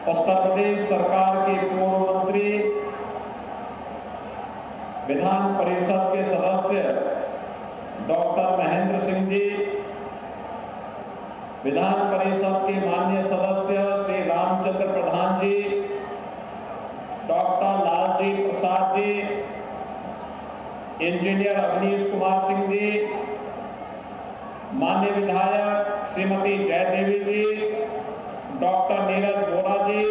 उत्तर प्रदेश सरकार के पूर्व मंत्री, विधान परिषद के सदस्य डॉक्टर महेंद्र सिंह जी, विधान परिषद के माननीय सदस्य श्री रामचंद्र प्रधान जी, डॉक्टर लालजी प्रसाद जी, इंजीनियर अवनीश कुमार सिंह जी, माननीय विधायक श्रीमती जयदेवी जी, डॉक्टर नीरज बोरा जी,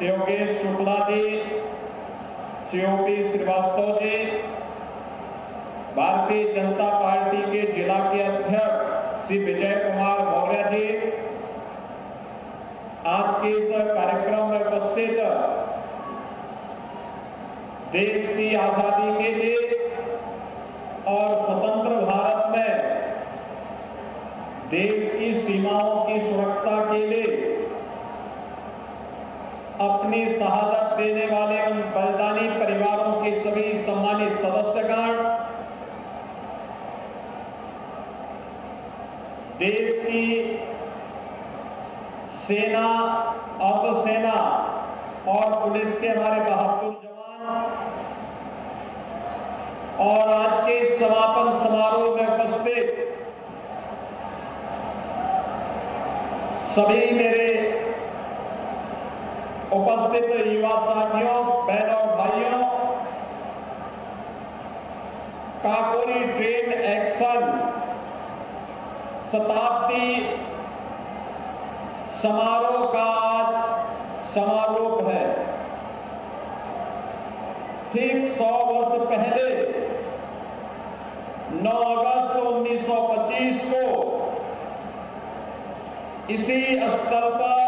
योगेश शुक्ला जी, COP श्रीवास्तव जी, भारतीय जनता पार्टी के जिला के अध्यक्ष श्री विजय कुमार मौर्य जी, आज के इस कार्यक्रम में उपस्थित देश की आजादी के लिए और स्वतंत्र भारत में देश की सीमाओं की सुरक्षा के लिए अपनी शहादत देने वाले उन बलिदानी परिवारों के सभी सम्मानित सदस्यगण, देश की सेना, अर्धसेना और पुलिस के हमारे बहादुर जवान और आज के समापन समारोह में उपस्थित सभी मेरे उपस्थित युवा साथियों, बहनों और भाइयों, काकोरी ट्रेन एक्शन शताब्दी समारोह का आज समारोह है। ठीक 100 वर्ष पहले 9 अगस्त 1925 को इसी स्थल पर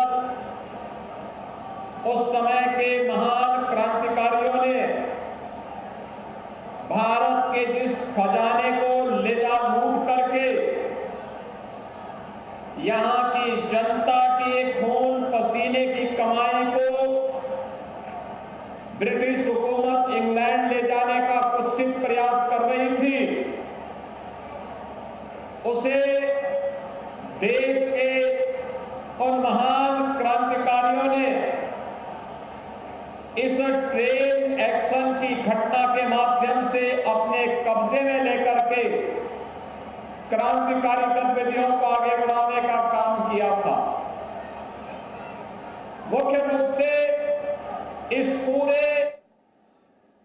उस समय के महान क्रांतिकारियों ने भारत के जिस खजाने को ले जा लूट करके यहां की जनता की खून पसीने की कमाई को ब्रिटिश हुकूमत इंग्लैंड ले जाने का कुत्सित प्रयास कर रही थी, उसे देश के उन महान क्रांतिकारियों ने इस ट्रेन एक्शन की घटना के माध्यम से अपने कब्जे में लेकर के क्रांतिकारी गतिविधियों को आगे बढ़ाने का काम किया था। मुख्य रूप से इस पूरे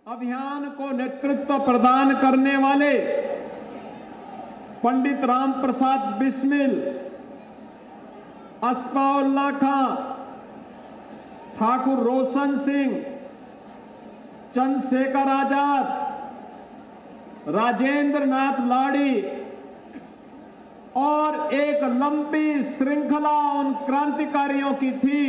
अभियान को नेतृत्व प्रदान करने वाले पंडित राम प्रसाद बिस्मिल, असफाउल्लाह खां, ठाकुर रोशन सिंह, चंद्रशेखर आजाद, राजेंद्र नाथ लाड़ी और एक लंबी श्रृंखला उन क्रांतिकारियों की थी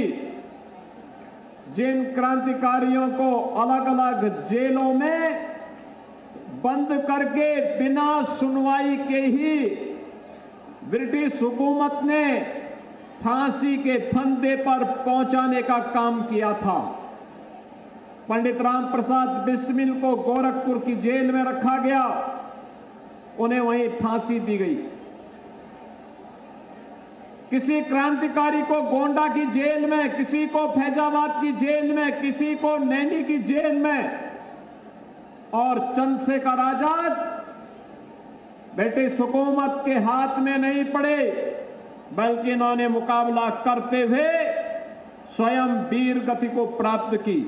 जिन क्रांतिकारियों को अलग अलग जेलों में बंद करके बिना सुनवाई के ही ब्रिटिश हुकूमत ने फांसी के फंदे पर पहुंचाने का काम किया था। पंडित राम प्रसाद बिस्मिल को गोरखपुर की जेल में रखा गया, उन्हें वहीं फांसी दी गई। किसी क्रांतिकारी को गोंडा की जेल में, किसी को फैजाबाद की जेल में, किसी को नैनी की जेल में, और चंद्रशेखर आजाद ब्रिटिश हुकूमत के हाथ में नहीं पड़े, बल्कि इन्होंने मुकाबला करते हुए स्वयं वीर गति को प्राप्त की।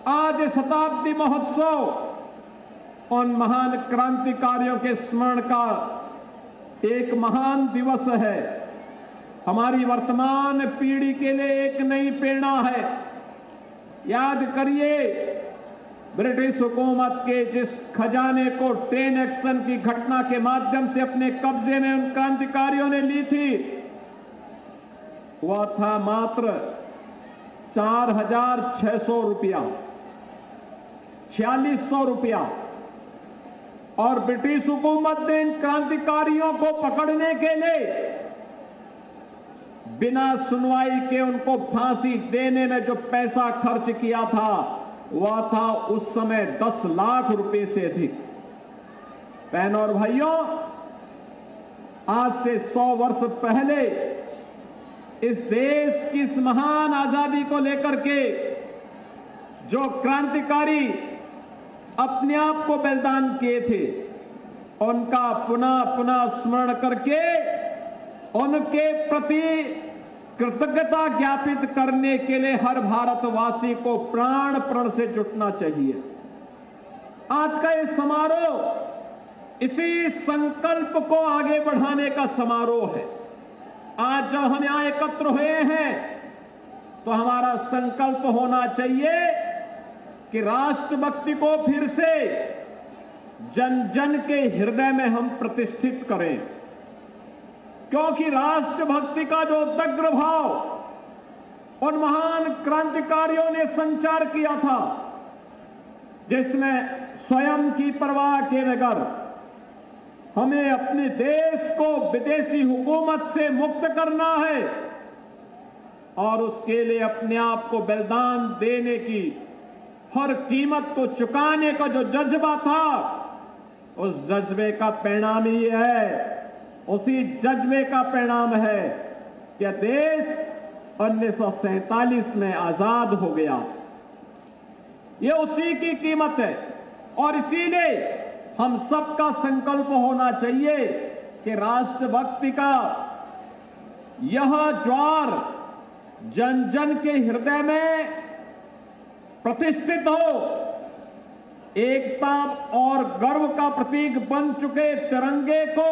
आज शताब्दी महोत्सव उन महान क्रांतिकारियों के स्मरण का एक महान दिवस है। हमारी वर्तमान पीढ़ी के लिए एक नई प्रेरणा है। याद करिए, ब्रिटिश हुकूमत के जिस खजाने को ट्रेन एक्शन की घटना के माध्यम से अपने कब्जे में उन क्रांतिकारियों ने ली थी, वह था मात्र 4,600 रुपया, 4,600 रुपया। और ब्रिटिश हुकूमत ने इन क्रांतिकारियों को पकड़ने के लिए बिना सुनवाई के उनको फांसी देने में जो पैसा खर्च किया था, वह था उस समय 10 लाख रुपए से अधिक। बहनों और भाइयों, आज से 100 वर्ष पहले इस देश की इस महान आजादी को लेकर के जो क्रांतिकारी अपने आप को बलिदान किए थे, उनका पुनः पुनः स्मरण करके उनके प्रति कृतज्ञता ज्ञापित करने के लिए हर भारतवासी को प्राण प्रण से जुटना चाहिए। आज का ये समारोह इसी संकल्प को आगे बढ़ाने का समारोह है। आज जब हम यहां एकत्र हुए हैं तो हमारा संकल्प होना चाहिए कि राष्ट्रभक्ति को फिर से जन जन के हृदय में हम प्रतिष्ठित करें, क्योंकि राष्ट्रभक्ति का जो उदग्र भाव उन महान क्रांतिकारियों ने संचार किया था, जिसमें स्वयं की परवाह किए बगैर हमें अपने देश को विदेशी हुकूमत से मुक्त करना है और उसके लिए अपने आप को बलिदान देने की, हर कीमत को चुकाने का जो जज्बा था, उस जज्बे का परिणाम ही है, उसी जज्बे का परिणाम है कि देश 1947 में आजाद हो गया। ये उसी की कीमत है और इसीलिए हम सबका संकल्प होना चाहिए कि राष्ट्रभक्ति का यह ज्वार जन जन के हृदय में प्रतिष्ठित हो। एकता और गर्व का प्रतीक बन चुके तिरंगे को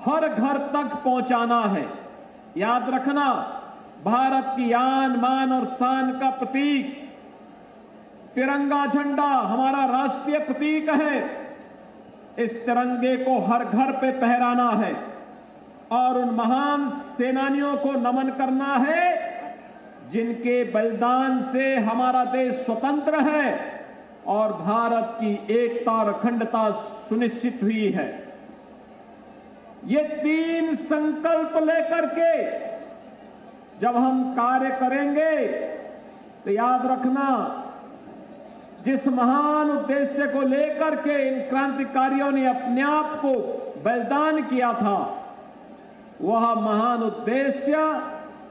हर घर तक पहुंचाना है। याद रखना, भारत की आन मान और शान का प्रतीक तिरंगा झंडा हमारा राष्ट्रीय प्रतीक है। इस तिरंगे को हर घर पे फहराना है और उन महान सेनानियों को नमन करना है जिनके बलिदान से हमारा देश स्वतंत्र है और भारत की एकता और अखंडता सुनिश्चित हुई है। ये तीन संकल्प लेकर के जब हम कार्य करेंगे तो याद रखना, जिस महान उद्देश्य को लेकर के इन क्रांतिकारियों ने अपने आप को बलिदान किया था, वह महान उद्देश्य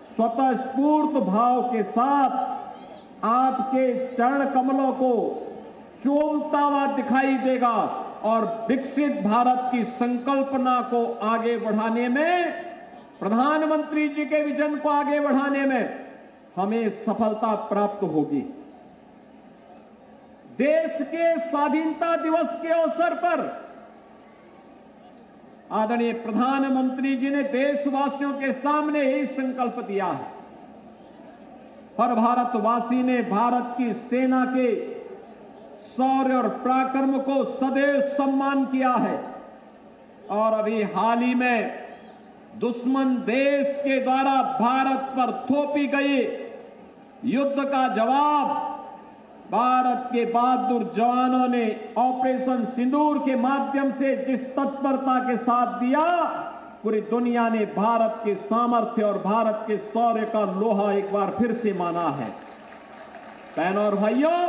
स्वतः स्फूर्त भाव के साथ आपके चरण कमलों को चूमता हुआ दिखाई देगा और विकसित भारत की संकल्पना को आगे बढ़ाने में, प्रधानमंत्री जी के विजन को आगे बढ़ाने में हमें सफलता प्राप्त होगी। देश के स्वाधीनता दिवस के अवसर पर आदरणीय प्रधानमंत्री जी ने देशवासियों के सामने यही संकल्प दिया है। हर भारतवासी ने भारत की सेना के शौर्य और पराक्रम को सदैव सम्मान किया है और अभी हाल ही में दुश्मन देश के द्वारा भारत पर थोपी गई युद्ध का जवाब भारत के बहादुर जवानों ने ऑपरेशन सिंदूर के माध्यम से जिस तत्परता के साथ दिया, पूरी दुनिया ने भारत के सामर्थ्य और भारत के शौर्य का लोहा एक बार फिर से माना है। बहनों और भाइयों,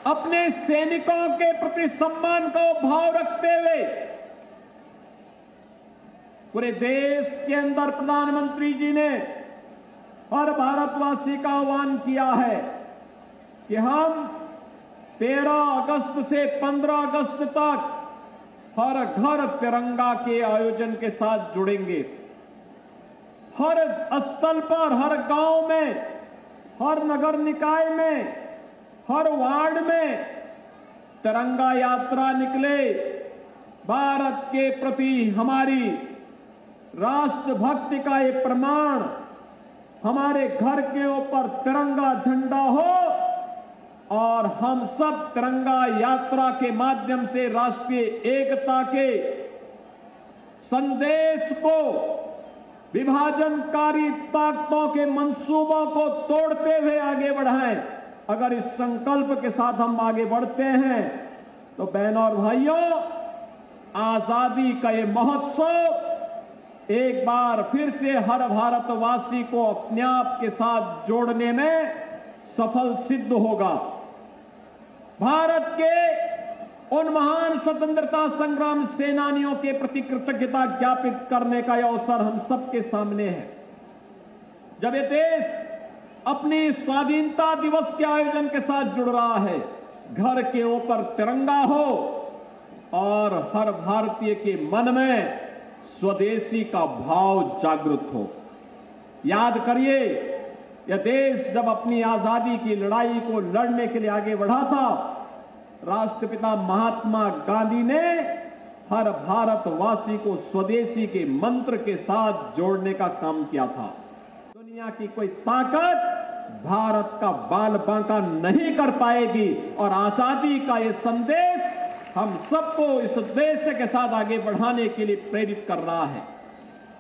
अपने सैनिकों के प्रति सम्मान का भाव रखते हुए पूरे देश के अंदर प्रधानमंत्री जी ने हर भारतवासी का आह्वान किया है कि हम 13 अगस्त से 15 अगस्त तक हर घर तिरंगा के आयोजन के साथ जुड़ेंगे। हर स्थल पर, हर गांव में, हर नगर निकाय में, हर वार्ड में तिरंगा यात्रा निकले। भारत के प्रति हमारी राष्ट्रभक्ति का ये प्रमाण हमारे घर के ऊपर तिरंगा झंडा हो और हम सब तिरंगा यात्रा के माध्यम से राष्ट्रीय एकता के संदेश को, विभाजनकारी ताकतों के मंसूबों को तोड़ते हुए आगे बढ़ाएं। अगर इस संकल्प के साथ हम आगे बढ़ते हैं तो बहनों और भाइयों, आजादी का ये महोत्सव एक बार फिर से हर भारतवासी को अपने आप के साथ जोड़ने में सफल सिद्ध होगा। भारत के उन महान स्वतंत्रता संग्राम सेनानियों के प्रति कृतज्ञता ज्ञापित करने का यह अवसर हम सबके सामने है। जब ये देश अपनी स्वाधीनता दिवस के आयोजन के साथ जुड़ रहा है, घर के ऊपर तिरंगा हो और हर भारतीय के मन में स्वदेशी का भाव जागृत हो। याद करिए, यह देश जब अपनी आजादी की लड़ाई को लड़ने के लिए आगे बढ़ा था, राष्ट्रपिता महात्मा गांधी ने हर भारतवासी को स्वदेशी के मंत्र के साथ जोड़ने का काम किया था। दुनिया की कोई ताकत भारत का बाल बांका नहीं कर पाएगी और आजादी का यह संदेश हम सबको इस उद्देश्य के साथ आगे बढ़ाने के लिए प्रेरित कर रहा है।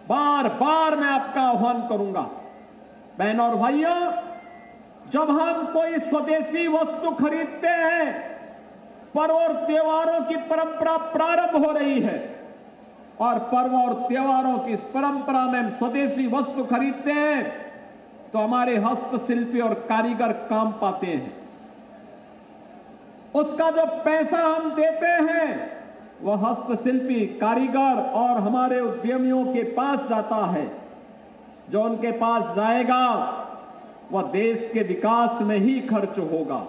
बार बार मैं आपका आह्वान करूंगा, बहनों और भाइयों, जब हम कोई स्वदेशी वस्तु खरीदते हैं, पर्व और त्योहारों की परंपरा प्रारंभ हो रही है और पर्व और त्योहारों की इस परंपरा में हम स्वदेशी वस्तु खरीदते हैं तो हमारे हस्तशिल्पी और कारीगर काम पाते हैं। उसका जो पैसा हम देते हैं वह हस्तशिल्पी, कारीगर और हमारे उद्यमियों के पास जाता है। जो उनके पास जाएगा वह देश के विकास में ही खर्च होगा,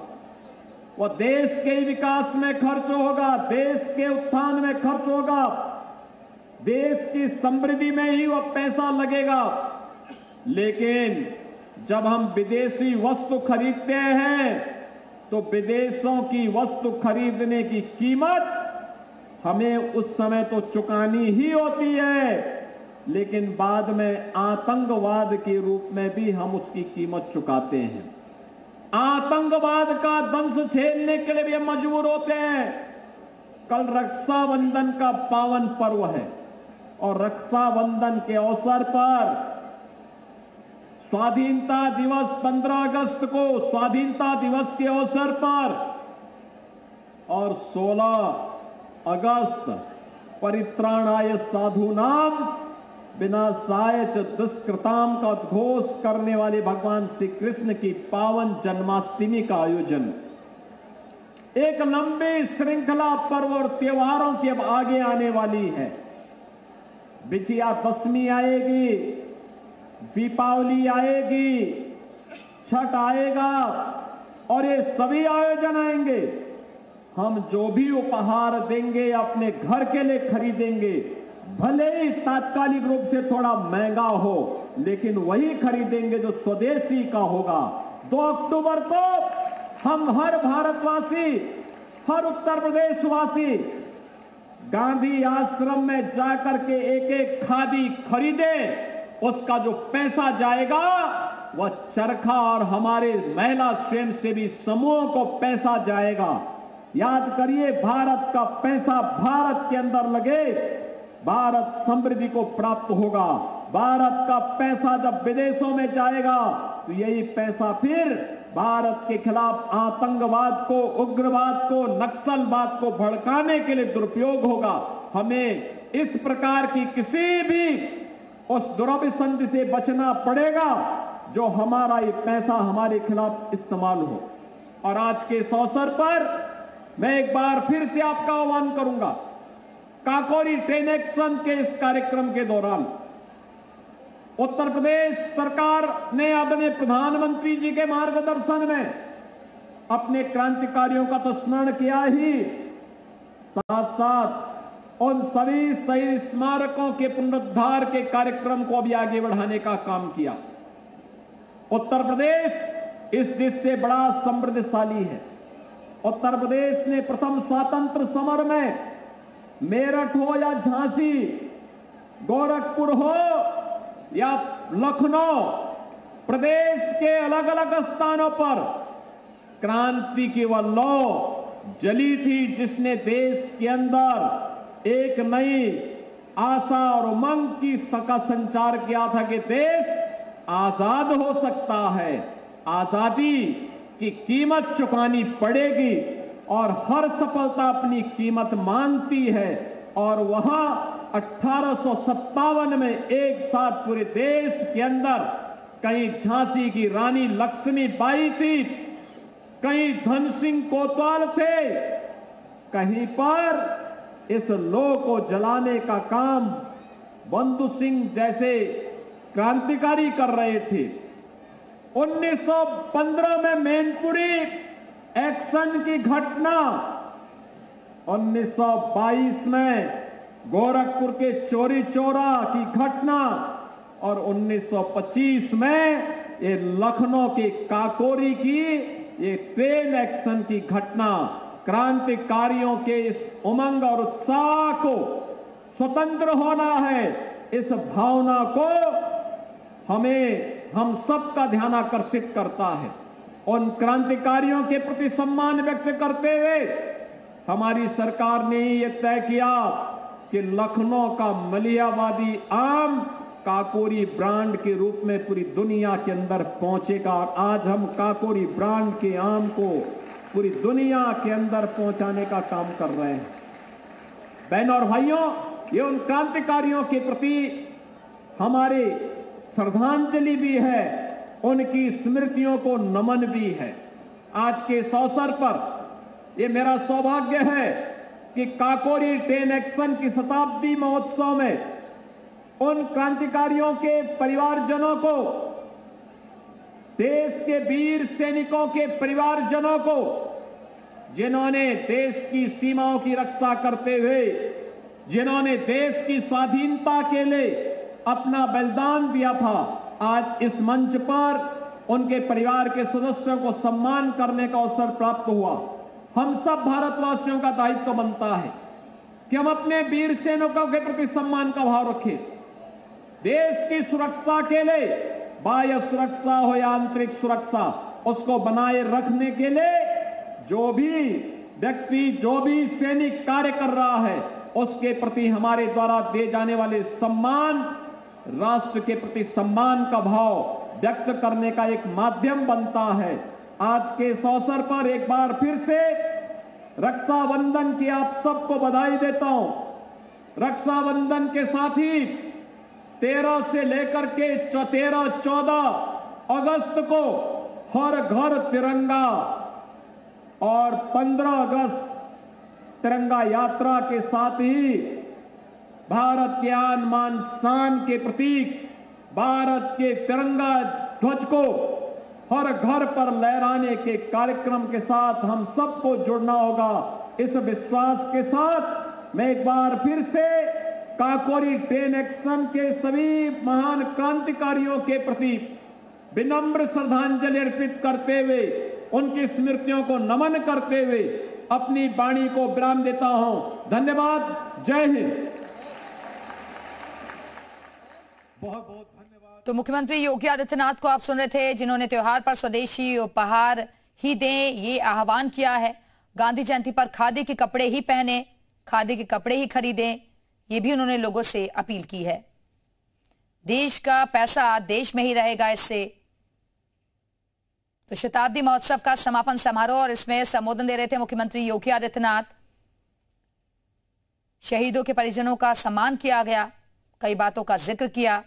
वह देश के विकास में खर्च होगा, देश के उत्थान में खर्च होगा, देश की समृद्धि में ही वह पैसा लगेगा। लेकिन जब हम विदेशी वस्तु खरीदते हैं तो विदेशों की वस्तु खरीदने की कीमत हमें उस समय तो चुकानी ही होती है, लेकिन बाद में आतंकवाद के रूप में भी हम उसकी कीमत चुकाते हैं। आतंकवाद का दंश झेलने के लिए भी हम मजबूर होते हैं। कल रक्षाबंधन का पावन पर्व है और रक्षाबंधन के अवसर पर स्वाधीनता दिवस 15 अगस्त को स्वाधीनता दिवस के अवसर पर और 16 अगस्त परित्राणाय साधूनाम विनाशाय च दुष्कृताम का उद्घोष करने वाले भगवान श्री कृष्ण की पावन जन्माष्टमी का आयोजन। एक लंबी श्रृंखला पर्व और त्योहारों की अब आगे आने वाली है। विजया दशमी आएगी, दीपावली आएगी, छठ आएगा और ये सभी आयोजन आएंगे। हम जो भी उपहार देंगे अपने घर के लिए खरीदेंगे, भले ही तात्कालिक रूप से थोड़ा महंगा हो, लेकिन वही खरीदेंगे जो स्वदेशी का होगा। 2 अक्टूबर को हम हर भारतवासी, हर उत्तर प्रदेश वासी गांधी आश्रम में जाकर के एक एक खादी खरीदे। उसका जो पैसा जाएगा वह चरखा और हमारे महिला स्वयंसेवी समूहों को पैसा जाएगा। याद करिए, भारत का पैसा भारत के अंदर लगे, भारत समृद्धि को प्राप्त होगा। भारत का पैसा जब विदेशों में जाएगा तो यही पैसा फिर भारत के खिलाफ आतंकवाद को, उग्रवाद को, नक्सलवाद को भड़काने के लिए दुरुपयोग होगा। हमें इस प्रकार की किसी भी उस दुरभिसंधि से बचना पड़ेगा जो हमारा ये पैसा हमारे खिलाफ इस्तेमाल हो। और आज के इस अवसर पर मैं एक बार फिर से आपका आह्वान करूंगा, काकोरी ट्रेन एक्शन के इस कार्यक्रम के दौरान उत्तर प्रदेश सरकार ने आदरणीय प्रधानमंत्री जी के मार्गदर्शन में अपने क्रांतिकारियों का तो स्मरण किया ही, साथ साथ उन सभी शहीद स्मारकों के पुनरुद्धार के कार्यक्रम को भी आगे बढ़ाने का काम किया। उत्तर प्रदेश इस देश से बड़ा समृद्धशाली है। उत्तर प्रदेश ने प्रथम स्वातंत्र समर में मेरठ हो या झांसी, गोरखपुर हो या लखनऊ, प्रदेश के अलग अलग स्थानों पर क्रांति की वह लौ जली थी जिसने देश के अंदर एक नई आशा और उमंग की का संचार किया था कि देश आजाद हो सकता है, आजादी की कीमत चुकानी पड़ेगी और हर सफलता अपनी कीमत मांगती है। और वहां 1857 में एक साथ पूरे देश के अंदर कहीं झांसी की रानी लक्ष्मीबाई थी, कहीं धन सिंह कोतवाल थे, कहीं पर इस लौ को जलाने का काम बंधु सिंह जैसे क्रांतिकारी कर रहे थे। 1915 में मैनपुरी एक्शन की घटना, 1922 में गोरखपुर के चोरी चोरा की घटना और 1925 में ये लखनऊ के काकोरी की ये ट्रेन एक्शन की घटना क्रांतिकारियों के इस उमंग और उत्साह को, स्वतंत्र होना है, इस भावना को हम सबका ध्यान आकर्षित करता है। उन क्रांतिकारियों के प्रति सम्मान व्यक्त करते हुए हमारी सरकार ने यह तय किया कि लखनऊ का मलिहाबादी आम काकोरी ब्रांड के रूप में पूरी दुनिया के अंदर पहुंचेगा। और आज हम काकोरी ब्रांड के आम को पूरी दुनिया के अंदर पहुंचाने का काम कर रहे हैं। बहनों और भाइयों, ये उन क्रांतिकारियों के प्रति हमारी श्रद्धांजलि भी है, उनकी स्मृतियों को नमन भी है। आज के इस अवसर पर ये मेरा सौभाग्य है कि काकोरी ट्रेन एक्शन की शताब्दी महोत्सव में उन क्रांतिकारियों के परिवारजनों को, देश के वीर सैनिकों के परिवारजनों को, जिन्होंने देश की सीमाओं की रक्षा करते हुए, जिन्होंने देश की स्वाधीनता के लिए अपना बलिदान दिया था, आज इस मंच पर उनके परिवार के सदस्यों को सम्मान करने का अवसर प्राप्त हुआ। हम सब भारतवासियों का दायित्व बनता है कि हम अपने वीर सैनिकों के प्रति सम्मान का भाव रखें। देश की सुरक्षा के लिए, बाह्य सुरक्षा हो या आंतरिक सुरक्षा, उसको बनाए रखने के लिए जो भी व्यक्ति, जो भी सैनिक कार्य कर रहा है, उसके प्रति हमारे द्वारा दिए जाने वाले सम्मान राष्ट्र के प्रति सम्मान का भाव व्यक्त करने का एक माध्यम बनता है। आज के इस अवसर पर एक बार फिर से रक्षाबंधन की आप सबको बधाई देता हूं। रक्षाबंधन के साथ ही 13 से लेकर के 13-14 अगस्त को हर घर तिरंगा और 15 अगस्त तिरंगा यात्रा के साथ ही भारत के आन बान शान के प्रतीक भारत के तिरंगा ध्वज को हर घर पर लहराने के कार्यक्रम के साथ हम सबको जुड़ना होगा। इस विश्वास के साथ मैं एक बार फिर से काकोरी ट्रेन एक्शन के सभी महान क्रांतिकारियों के प्रति विनम्र श्रद्धांजलि अर्पित करते हुए, उनकी स्मृतियों को नमन करते हुए अपनी वाणी को विराम देता हूं। धन्यवाद। जय हिंद। बहुत बहुत धन्यवाद। तो मुख्यमंत्री योगी आदित्यनाथ को आप सुन रहे थे, जिन्होंने त्योहार पर स्वदेशी उपहार ही दें ये आह्वान किया है। गांधी जयंती पर खादी के कपड़े ही पहने, खादी के कपड़े ही खरीदें, ये भी उन्होंने लोगों से अपील की है। देश का पैसा देश में ही रहेगा इससे। तो शताब्दी महोत्सव का समापन समारोह और इसमें संबोधन दे रहे थे मुख्यमंत्री योगी आदित्यनाथ। शहीदों के परिजनों का सम्मान किया गया, कई बातों का जिक्र किया।